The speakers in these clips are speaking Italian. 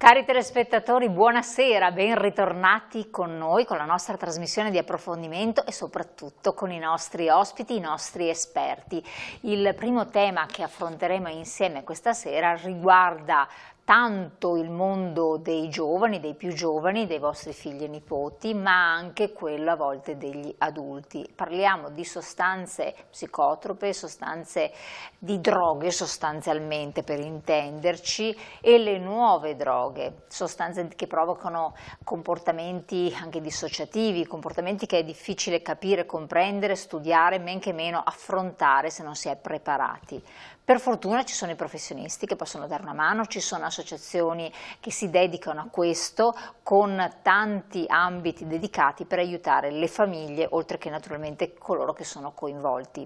Cari telespettatori, buonasera, ben ritornati con noi, con la nostra trasmissione di approfondimento e soprattutto con i nostri ospiti, i nostri esperti. Il primo tema che affronteremo insieme questa sera riguarda tanto il mondo dei giovani, dei più giovani, dei vostri figli e nipoti, ma anche quello a volte degli adulti. Parliamo di sostanze psicotrope, sostanze di droghe sostanzialmente per intenderci, e le nuove droghe, sostanze che provocano comportamenti anche dissociativi, comportamenti che è difficile capire, comprendere, studiare, men che meno affrontare se non si è preparati. Per fortuna ci sono i professionisti che possono dare una mano, ci sono associazioni che si dedicano a questo con tanti ambiti dedicati per aiutare le famiglie, oltre che naturalmente coloro che sono coinvolti.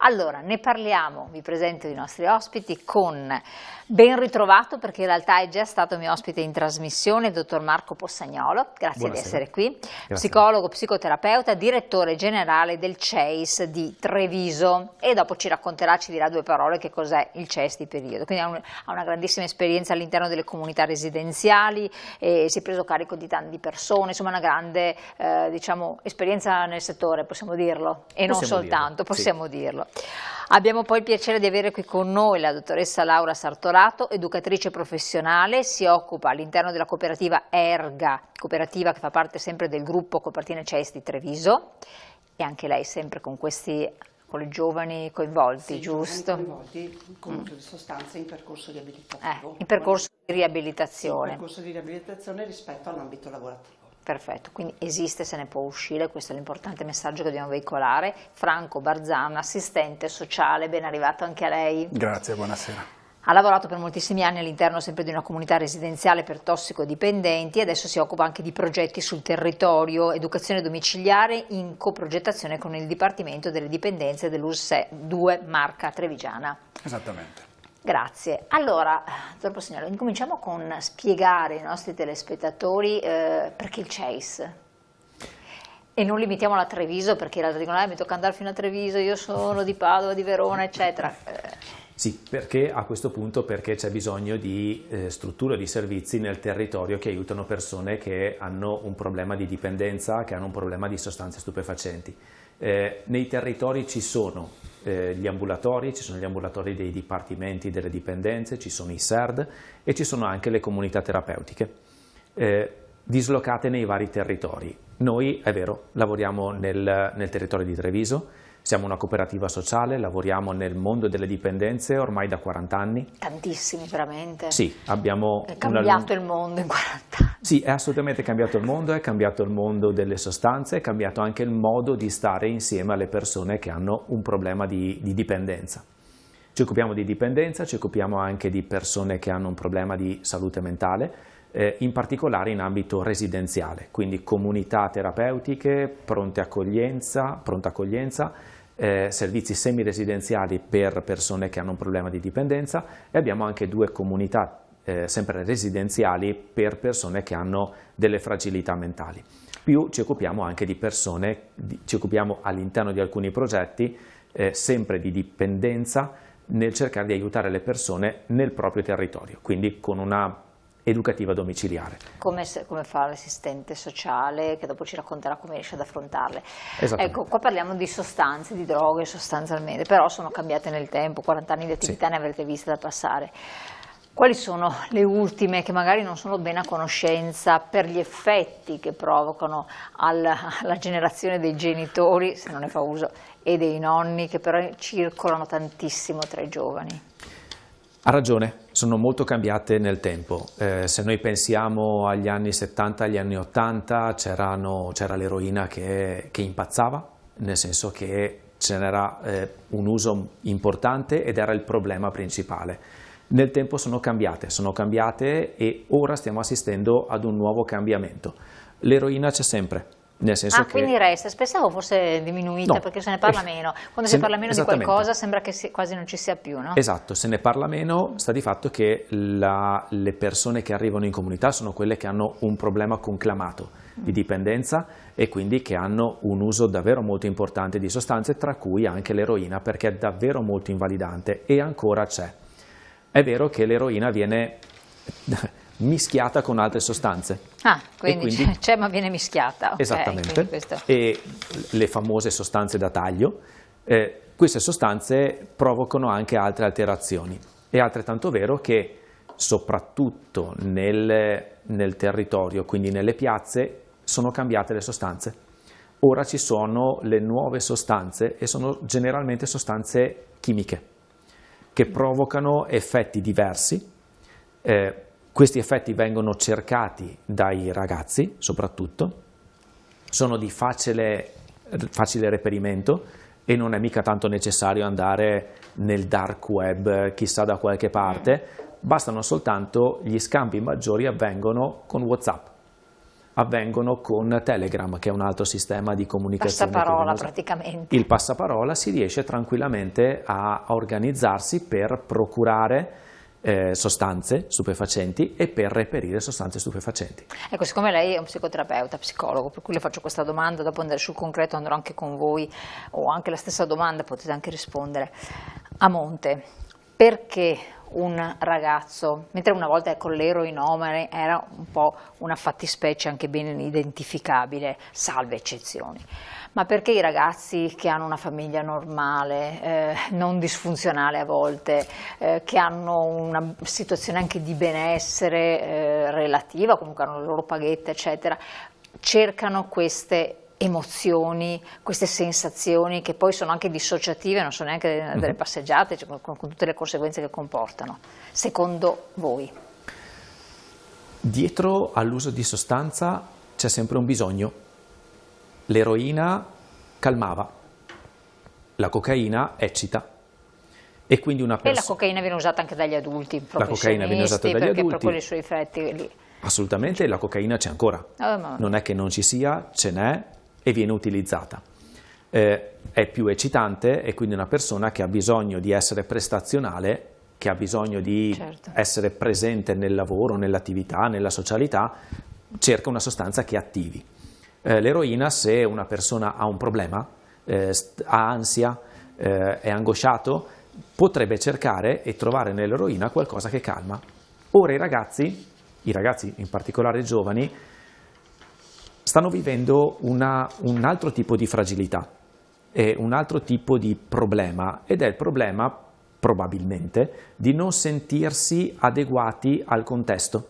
Allora, ne parliamo, vi presento i nostri ospiti con ben ritrovato, perché in realtà è già stato mio ospite in trasmissione, il dottor Marco Possagnolo, grazie Buonasera. di essere qui, Grazie. Psicologo, psicoterapeuta, direttore generale del CEIS di Treviso, e dopo ci racconterà, ci dirà due parole che cos'è il CEIS di periodo. Quindi ha una grandissima esperienza all'interno delle comunità residenziali, e si è preso carico di tante persone, insomma una grande diciamo, esperienza nel settore, possiamo dirlo, e non soltanto, possiamo dirlo. Abbiamo poi il piacere di avere qui con noi la dottoressa Laura Sartorato, educatrice professionale, si occupa all'interno della cooperativa ERGA, cooperativa che fa parte sempre del gruppo Cooperative CEIS di Treviso, e anche lei sempre con i giovani coinvolti, sì, giusto? Coinvolti con uso di sostanze in percorso riabilitativo. In percorso di riabilitazione. Sì, in percorso di riabilitazione rispetto all'ambito lavorativo. Perfetto, quindi esiste, se ne può uscire, questo è l'importante messaggio che dobbiamo veicolare. Franco Barzan, assistente sociale, ben arrivato anche a lei. Grazie, buonasera. Ha lavorato per moltissimi anni all'interno sempre di una comunità residenziale per tossicodipendenti e adesso si occupa anche di progetti sul territorio, educazione domiciliare in coprogettazione con il Dipartimento delle Dipendenze dell'USE 2 Marca Trevigiana. Esattamente. Grazie. Allora, dottor Possagnolo, incominciamo con spiegare ai nostri telespettatori perché il CEIS. E non limitiamolo a Treviso, perché in realtà dicono mi tocca andare fino a Treviso, io sono di Padova, di Verona, eccetera. Sì, perché a questo punto c'è bisogno di strutture, di servizi nel territorio che aiutano persone che hanno un problema di dipendenza, che hanno un problema di sostanze stupefacenti. Nei territori ci sono gli ambulatori, ci sono gli ambulatori dei dipartimenti delle dipendenze, ci sono i SERD e ci sono anche le comunità terapeutiche dislocate nei vari territori. Noi, è vero, lavoriamo nel territorio di Treviso, siamo una cooperativa sociale, lavoriamo nel mondo delle dipendenze ormai da 40 anni. Tantissimi, veramente. Sì, abbiamo... È cambiato il mondo in 40 anni. Sì, è assolutamente cambiato il mondo, è cambiato il mondo delle sostanze, è cambiato anche il modo di stare insieme alle persone che hanno un problema di dipendenza. Ci occupiamo di dipendenza, ci occupiamo anche di persone che hanno un problema di salute mentale, in particolare in ambito residenziale, quindi comunità terapeutiche, pronta accoglienza, servizi semiresidenziali per persone che hanno un problema di dipendenza, e abbiamo anche due comunità sempre residenziali per persone che hanno delle fragilità mentali. Più ci occupiamo anche di persone, ci occupiamo all'interno di alcuni progetti sempre di dipendenza, nel cercare di aiutare le persone nel proprio territorio, quindi con una educativa domiciliare. Come fa l'assistente sociale, che dopo ci racconterà come riesce ad affrontarle. Esattamente. Ecco, qua parliamo di sostanze, di droghe sostanzialmente, però sono cambiate nel tempo, 40 anni di attività Sì. Ne avrete viste da passare. Quali sono le ultime che magari non sono bene a conoscenza per gli effetti che provocano alla generazione dei genitori, se non ne fa uso, e dei nonni, che però circolano tantissimo tra i giovani? Ha ragione, sono molto cambiate nel tempo. Se noi pensiamo agli anni 70, agli anni 80, c'era l'eroina che impazzava, nel senso che ce n'era un uso importante ed era il problema principale. Nel tempo sono cambiate e ora stiamo assistendo ad un nuovo cambiamento. L'eroina c'è sempre. Nel senso che... quindi resta, pensavo fosse diminuita, No, perché se ne parla meno. Quando si parla meno di qualcosa sembra che quasi non ci sia più, no? Esatto, se ne parla meno, sta di fatto che le persone che arrivano in comunità sono quelle che hanno un problema conclamato di dipendenza e quindi che hanno un uso davvero molto importante di sostanze, tra cui anche l'eroina, perché è davvero molto invalidante e ancora c'è. È vero che l'eroina viene mischiata con altre sostanze. Quindi c'è ma viene mischiata. Okay, esattamente, e le famose sostanze da taglio, queste sostanze provocano anche altre alterazioni. È altrettanto vero che soprattutto nel territorio, quindi nelle piazze, sono cambiate le sostanze. Ora ci sono le nuove sostanze e sono generalmente sostanze chimiche che provocano effetti diversi. Questi effetti vengono cercati dai ragazzi soprattutto, sono di facile reperimento e non è mica tanto necessario andare nel dark web chissà da qualche parte, bastano soltanto gli scambi maggiori avvengono con WhatsApp, avvengono con Telegram, che è un altro sistema di comunicazione. Passaparola praticamente. Il passaparola si riesce tranquillamente a organizzarsi per procurare sostanze stupefacenti e per reperire sostanze stupefacenti. Ecco, siccome lei è un psicoterapeuta, psicologo, per cui le faccio questa domanda, dopo andare sul concreto andrò anche con voi, o anche la stessa domanda potete anche rispondere. A monte, perché un ragazzo, mentre una volta l'eroinomane era un po' una fattispecie anche ben identificabile, salve eccezioni, ma perché i ragazzi che hanno una famiglia normale, non disfunzionale a volte, che hanno una situazione anche di benessere relativa, comunque hanno le loro paghette eccetera, cercano queste emozioni, queste sensazioni che poi sono anche dissociative, non sono neanche delle passeggiate, cioè, con tutte le conseguenze che comportano, secondo voi? Dietro all'uso di sostanza c'è sempre un bisogno. L'eroina calmava, la cocaina eccita. E quindi una E la cocaina viene usata anche dagli adulti, la cocaina viene usata dagli perché adulti. per quei suoi effetti lì. Assolutamente, la cocaina c'è ancora. Non è che non ci sia, ce n'è e viene utilizzata. È più eccitante e quindi una persona che ha bisogno di essere prestazionale, che ha bisogno di essere presente nel lavoro, nell'attività, nella socialità, cerca una sostanza che attivi. L'eroina, se una persona ha un problema, ha ansia, è angosciato, potrebbe cercare e trovare nell'eroina qualcosa che calma. Ora i ragazzi in particolare giovani, stanno vivendo un altro tipo di fragilità e un altro tipo di problema, ed è il problema probabilmente di non sentirsi adeguati al contesto,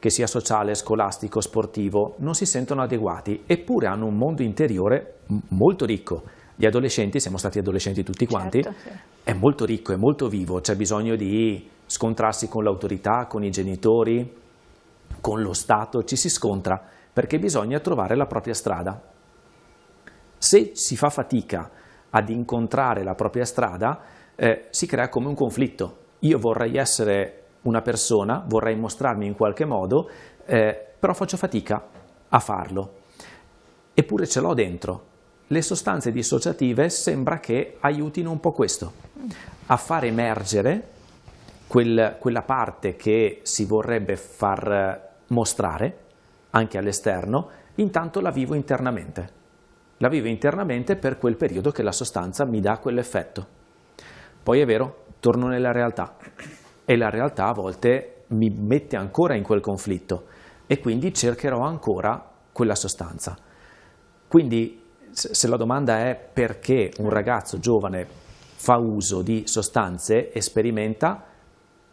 che sia sociale, scolastico, sportivo, non si sentono adeguati, eppure hanno un mondo interiore molto ricco. Gli adolescenti, siamo stati adolescenti tutti quanti, è molto ricco, è molto vivo, c'è bisogno di scontrarsi con l'autorità, con i genitori, con lo Stato, ci si scontra perché bisogna trovare la propria strada. Se si fa fatica ad incontrare la propria strada, si crea come un conflitto. Io vorrei essere una persona, vorrei mostrarmi in qualche modo, però faccio fatica a farlo. Eppure ce l'ho dentro. Le sostanze dissociative sembra che aiutino un po' questo, a far emergere quella parte che si vorrebbe far mostrare anche all'esterno, intanto la vivo internamente. La vivo internamente per quel periodo che la sostanza mi dà quell'effetto. Poi è vero, torno nella realtà e la realtà a volte mi mette ancora in quel conflitto e quindi cercherò ancora quella sostanza. Quindi se la domanda è perché un ragazzo giovane fa uso di sostanze e sperimenta,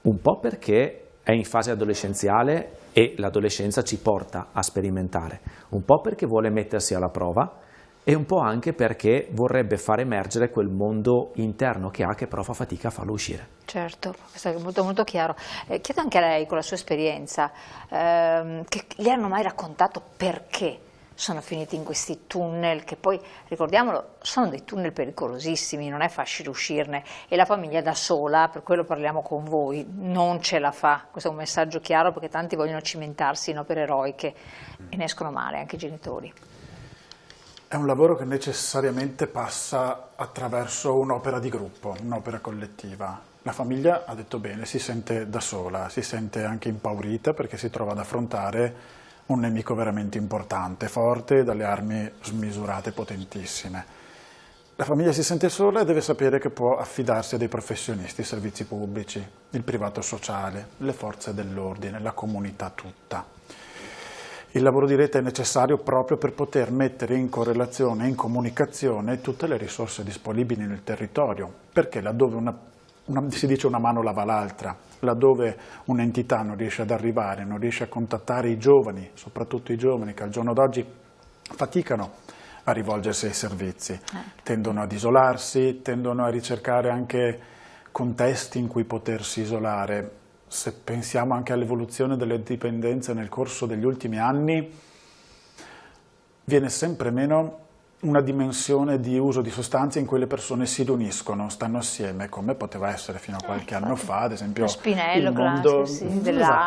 un po' perché è in fase adolescenziale e l'adolescenza ci porta a sperimentare, un po' perché vuole mettersi alla prova e un po' anche perché vorrebbe far emergere quel mondo interno che ha, che però fa fatica a farlo uscire. Certo, questo è molto, molto chiaro. Chiedo anche a lei, con la sua esperienza, che le hanno mai raccontato perché sono finiti in questi tunnel, che poi, ricordiamolo, sono dei tunnel pericolosissimi, non è facile uscirne, e la famiglia da sola, per quello parliamo con voi, non ce la fa. Questo è un messaggio chiaro, perché tanti vogliono cimentarsi in opere eroiche e ne escono male, anche i genitori. È un lavoro che necessariamente passa attraverso un'opera di gruppo, un'opera collettiva. La famiglia, ha detto bene, si sente da sola, si sente anche impaurita perché si trova ad affrontare un nemico veramente importante, forte, dalle armi smisurate, potentissime. La famiglia si sente sola e deve sapere che può affidarsi a dei professionisti, i servizi pubblici, il privato sociale, le forze dell'ordine, la comunità tutta. Il lavoro di rete è necessario proprio per poter mettere in correlazione, in comunicazione tutte le risorse disponibili nel territorio, perché laddove si dice una mano lava l'altra, laddove un'entità non riesce ad arrivare, non riesce a contattare i giovani, soprattutto i giovani che al giorno d'oggi faticano a rivolgersi ai servizi, tendono ad isolarsi, tendono a ricercare anche contesti in cui potersi isolare. Se pensiamo anche all'evoluzione delle dipendenze nel corso degli ultimi anni, viene sempre meno una dimensione di uso di sostanze in cui le persone si riuniscono, stanno assieme, come poteva essere fino a qualche anno fa, ad esempio lo spinello il mondo, classico,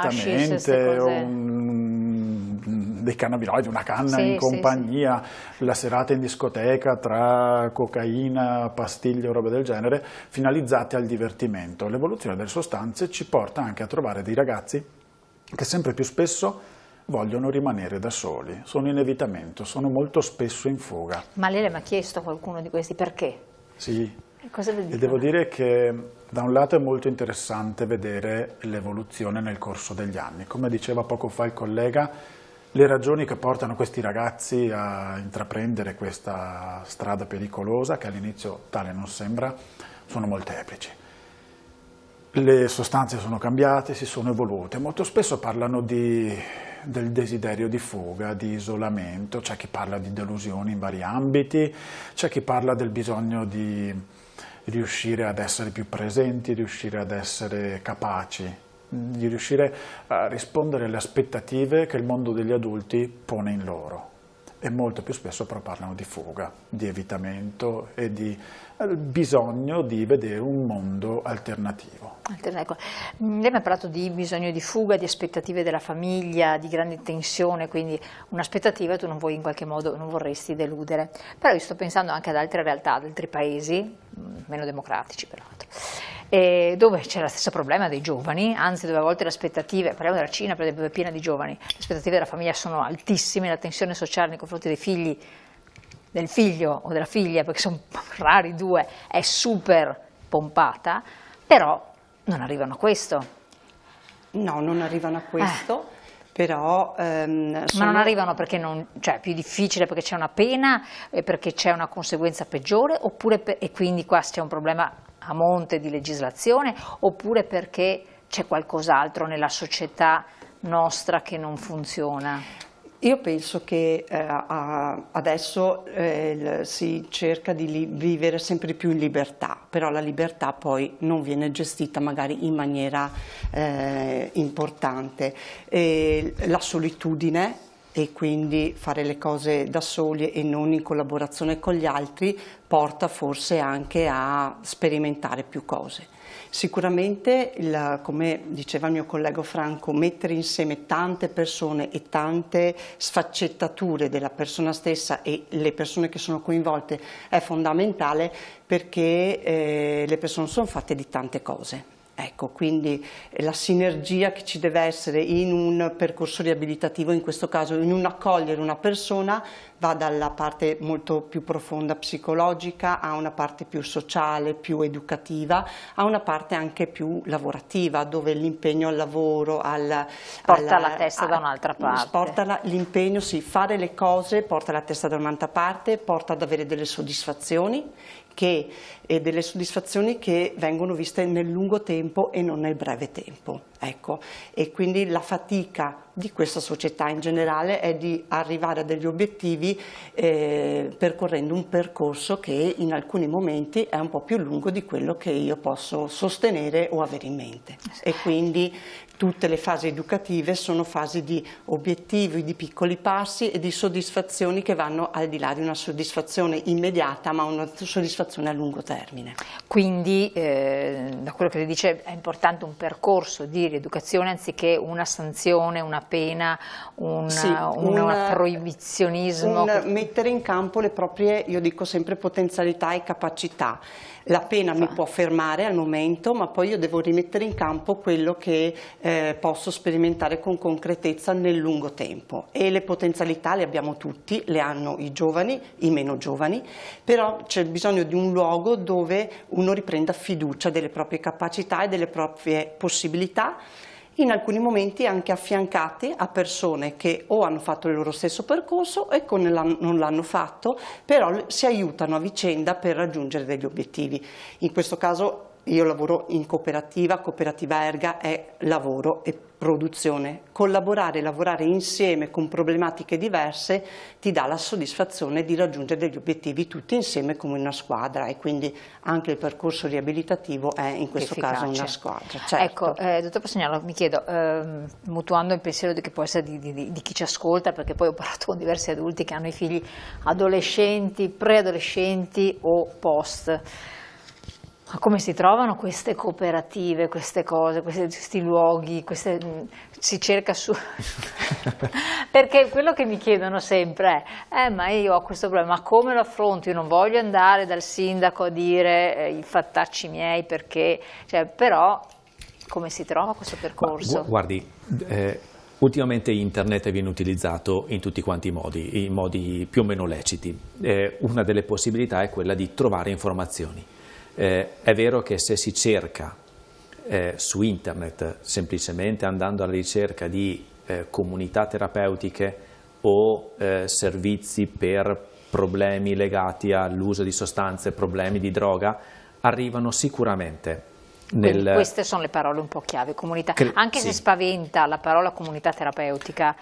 sì, esattamente, dei cannabinoidi, una canna in compagnia, la serata in discoteca tra cocaina, pastiglie o robe del genere, finalizzate al divertimento. L'evoluzione delle sostanze ci porta anche a trovare dei ragazzi che sempre più spesso vogliono rimanere da soli, sono in evitamento, sono molto spesso in fuga. Ma lei le ha chiesto a qualcuno di questi perché? Sì, cosa e devo dire che da un lato è molto interessante vedere l'evoluzione nel corso degli anni. Come diceva poco fa il collega, le ragioni che portano questi ragazzi a intraprendere questa strada pericolosa, che all'inizio tale non sembra, sono molteplici. Le sostanze sono cambiate, si sono evolute, molto spesso parlano del desiderio di fuga, di isolamento, c'è chi parla di delusioni in vari ambiti, c'è chi parla del bisogno di riuscire ad essere più presenti, riuscire ad essere capaci, di riuscire a rispondere alle aspettative che il mondo degli adulti pone in loro. E molto più spesso però parlano di fuga, di evitamento e di bisogno di vedere un mondo alternativo. Lei mi ha parlato di bisogno di fuga, di aspettative della famiglia, di grande tensione, quindi un'aspettativa tu non vuoi in qualche modo, non vorresti deludere. Però io sto pensando anche ad altre realtà, ad altri paesi, meno democratici peraltro, dove c'è lo stesso problema dei giovani, anzi dove a volte le aspettative, parliamo della Cina per esempio, è piena di giovani, le aspettative della famiglia sono altissime, la tensione sociale nei confronti dei figli, del figlio o della figlia, perché sono rari due, è super pompata, però non arrivano a questo. No, non arrivano a questo, però... Ma non arrivano perché cioè, è più difficile, perché c'è una pena, perché c'è una conseguenza peggiore, oppure e quindi qua c'è un problema a monte di legislazione, oppure perché c'è qualcos'altro nella società nostra che non funziona? Io penso che adesso si cerca di vivere sempre più in libertà, però la libertà poi non viene gestita magari in maniera importante. La solitudine, e quindi fare le cose da soli e non in collaborazione con gli altri, porta forse anche a sperimentare più cose. Sicuramente, come diceva il mio collega Franco, mettere insieme tante persone e tante sfaccettature della persona stessa e le persone che sono coinvolte è fondamentale, perché le persone sono fatte di tante cose. Ecco, quindi la sinergia che ci deve essere in un percorso riabilitativo, in questo caso in un accogliere una persona, va dalla parte molto più profonda psicologica a una parte più sociale, più educativa, a una parte anche più lavorativa, dove l'impegno al lavoro, porta la testa da un'altra parte. Porta l'impegno, sì, fare le cose porta la testa da un'altra parte, porta ad avere delle soddisfazioni e delle soddisfazioni che vengono viste nel lungo tempo e non nel breve tempo. Ecco. E quindi la fatica di questa società in generale è di arrivare a degli obiettivi percorrendo un percorso che in alcuni momenti è un po' più lungo di quello che io posso sostenere o avere in mente. E quindi tutte le fasi educative sono fasi di obiettivi, di piccoli passi e di soddisfazioni che vanno al di là di una soddisfazione immediata, ma una soddisfazione soddisfazione a lungo termine. Quindi da quello che lei dice è importante un percorso di rieducazione anziché una sanzione, una pena, un proibizionismo. Mettere in campo le proprie, io dico sempre, potenzialità e capacità. La pena mi può fermare al momento, ma poi io devo rimettere in campo quello che posso sperimentare con concretezza nel lungo tempo, e le potenzialità le abbiamo tutti, le hanno i giovani, i meno giovani, però c'è bisogno di un luogo dove uno riprenda fiducia delle proprie capacità e delle proprie possibilità, in alcuni momenti anche affiancati a persone che o hanno fatto il loro stesso percorso e non l'hanno fatto, però si aiutano a vicenda per raggiungere degli obiettivi. In questo caso io lavoro in cooperativa Erga è lavoro e produzione. Collaborare, lavorare insieme con problematiche diverse ti dà la soddisfazione di raggiungere degli obiettivi tutti insieme come una squadra, e quindi anche il percorso riabilitativo è in questo caso una squadra. Certo. Ecco, dottor Passagnolo, mi chiedo, mutuando il pensiero che può essere di chi ci ascolta, perché poi ho parlato con diversi adulti che hanno i figli adolescenti, preadolescenti o post. Ma come si trovano queste cooperative, queste cose, questi luoghi, si cerca su... Perché quello che mi chiedono sempre è ma io ho questo problema, ma come lo affronto? Io non voglio andare dal sindaco a dire i fattacci miei, perché, però come si trova questo percorso? Guardi, ultimamente internet viene utilizzato in tutti quanti i modi, in modi più o meno leciti. Una delle possibilità è quella di trovare informazioni. È vero che se si cerca su internet, semplicemente andando alla ricerca di comunità terapeutiche o servizi per problemi legati all'uso di sostanze, problemi di droga, arrivano sicuramente. Quindi queste sono le parole un po' chiave, comunità. Anche se spaventa la parola comunità terapeutica.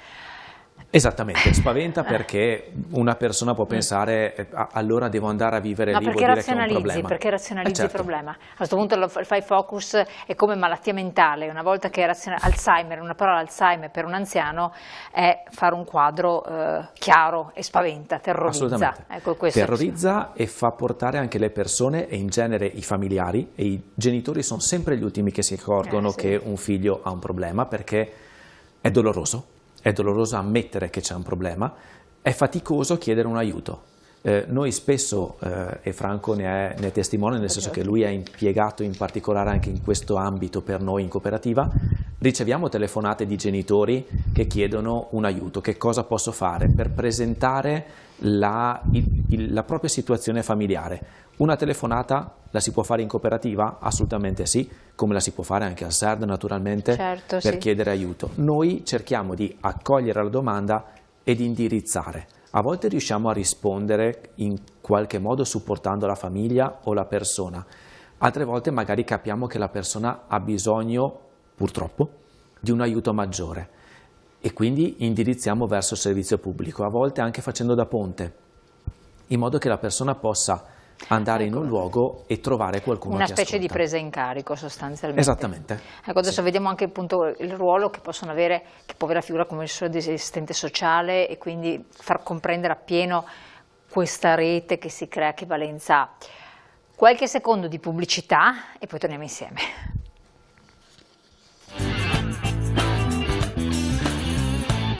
Esattamente, spaventa perché una persona può pensare allora devo andare a vivere lì, vuol dire che ho un problema. Perché razionalizzi il problema. A questo punto fai focus, è come malattia mentale, una volta che Alzheimer, una parola Alzheimer per un anziano è fare un quadro chiaro e spaventa, terrorizza. Assolutamente, ecco, terrorizza e fa portare anche le persone e in genere i familiari, e i genitori sono sempre gli ultimi che si accorgono che un figlio ha un problema, perché è doloroso. È doloroso ammettere che c'è un problema, è faticoso chiedere un aiuto. Noi spesso, e Franco ne è testimone, nel senso che lui è impiegato in particolare anche in questo ambito per noi in cooperativa, riceviamo telefonate di genitori che chiedono un aiuto, che cosa posso fare per presentare la propria situazione familiare. Una telefonata la si può fare in cooperativa? Assolutamente sì, come la si può fare anche al SERD naturalmente, per chiedere aiuto. Noi cerchiamo di accogliere la domanda e di indirizzare. A volte riusciamo a rispondere in qualche modo supportando la famiglia o la persona, altre volte magari capiamo che la persona ha bisogno, purtroppo, di un aiuto maggiore e quindi indirizziamo verso il servizio pubblico, a volte anche facendo da ponte, in modo che la persona possa andare in un luogo e trovare qualcuno che ascolta. Una specie di presa in carico sostanzialmente. Esattamente. Ecco, adesso vediamo anche appunto il ruolo che possono avere, che può avere la figura come assistente sociale, e quindi far comprendere appieno questa rete che si crea, che valenza ha. Qualche secondo di pubblicità e poi torniamo insieme.